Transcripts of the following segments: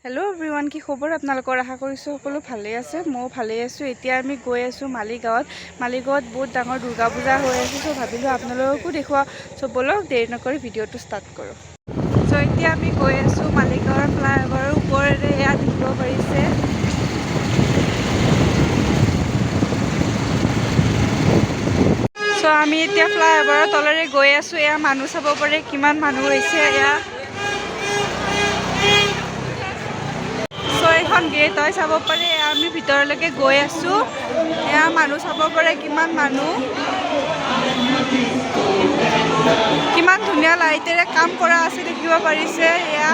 Hello everyone की खबर आपनालोकर आशा करिसो सकलो भाले आछे मो भाले आछो। एतिया आमी गई आछो मालिगाँवत बहुत डाঙर दुर्गा पूजा होय आछे। सो भाबिलो आपनालोकको देखुवा। सो बोलक देरी नकरि भिडिओটো स्टार्ट करो। सो एतिया आमी गई आछो मालिगाँवर फ्लाईओभाৰৰ ওপৰেৰে এয়া দেখিব পাৰিছে। सो आमी एतिया फ्लाईओभाৰৰ तलेৰে गई आछो। एया मानुह चाब पारे किमान मानुह হৈছে एया। गेट है चाब पारे आमी भितरলৈকে गई आसो। एया मानुह चाब पारे किमान मानुह किमान धुनिया लाइटेरे काम करा आछे देखिब पारिसे। एया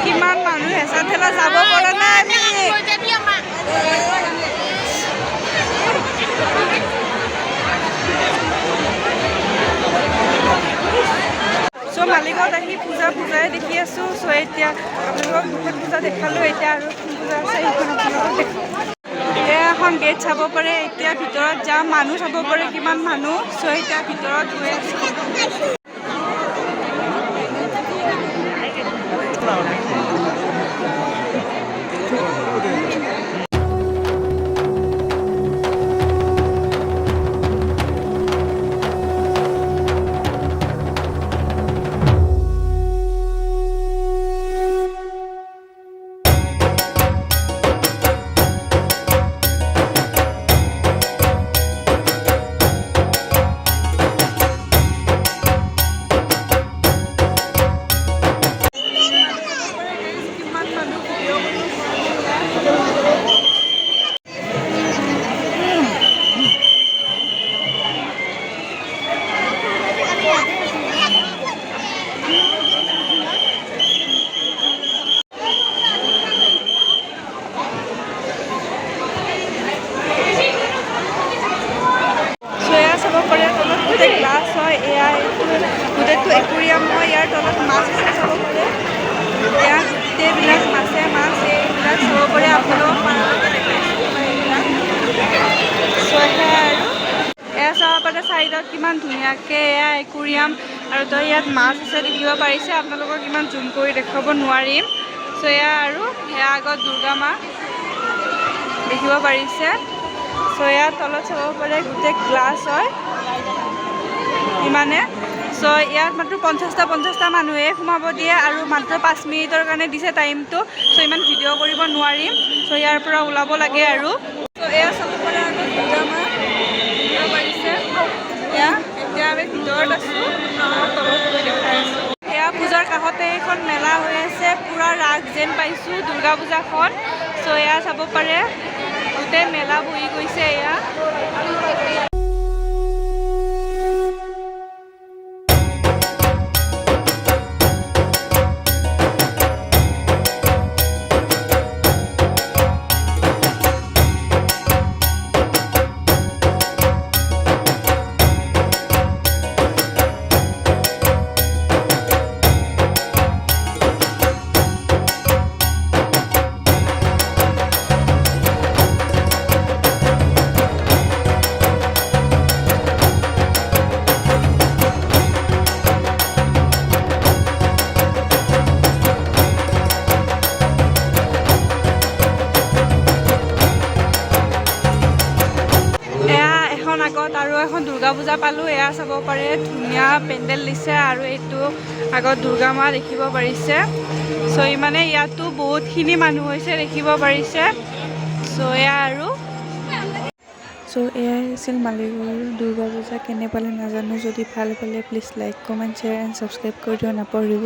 किमान मानुह हेसा ठेला যাব পৰা নাই আমি। सो मालिगाँवत आহি पूजाই देखि आছো। सो এতিয়া আপোনালোকক দুখন পূজা দেখালো। এতিয়া আৰু পূজা আছে সেইখন আপোনালোকক দেখাম। এখন গেট চাব পাৰে। এতিয়া ভিতৰত যাম মানুহ চাব পাৰে কিমান মানুহ। সো এতিয়া ভিতৰত গৈ আছো। ग्लास है एया गोटेটো एकुरियाम है। यार तलत माछ আছে চাব পাৰে। এয়া গোটেইবিলাক মাছে মাছ এইবিলাক চাব পাৰে। আপোনালোকক পাৰালৈকে দেখাইছোঁ এইবিলাক। আৰু এয়া চাব পাৰে চাইডত কিমান ধুনীয়াকৈ এয়া একুৰিয়াম আৰু তো ইয়াত মাছ আছে দেখিব পাৰিছে। আপোনালোকক ইমান জুম কৰি দেখাব নোৱাৰিম। চ' এয়া আৰু এয়া আগত দুৰ্গা মা দেখিব পাৰিছে। চ' এয়া তলত চাব পাৰে গোটেই গ্লাছ হয় ইমানে। সো ইয়াত মাত্ৰ 50টা মানুহে সোমাব দিয়ে আৰু মাত্ৰ 5 মিনিটৰ কাৰণে দিছে টাইমটো। সো ইমান ভিডিঅ' কৰিব নোৱাৰিম। সো ইয়াৰ পৰা ওলাব লাগে আৰু। সো এয়া চাব পাৰে আগত পূজা মা দেখিব পাৰিছে। এয়া এতিয়া আমি ভিতৰত আছোঁ। তলত গৈ দেখাই আছোঁ। এয়া পূজাৰ কাষতে এখন মেলা হৈ আছে। পূৰা ৰাস যেন পাইছোঁ দুৰ্গা পূজাখন। সো এয়া চাব পাৰে গোটেই মেলা বহি গৈছে এয়া। আগত আৰু এখন দুৰ্গা পূজা পালোঁ। এয়া চাব পাৰে ধুনীয়া পেণ্ডেল দিছে আৰু এইটো আগত দুৰ্গা মা দেখিব পাৰিছে। চ' ইমানে ইয়াতো বহুতখিনি মানুহ হৈছে দেখিব পাৰিছে। চ' এয়া আৰু এয়াই আছিল মালিগাঁৱৰ দুৰ্গা পূজা। কেনে পালে নাজানো, যদি ভাল পালে please like comment share and subscribe কৰি দিব নাপাহৰিব।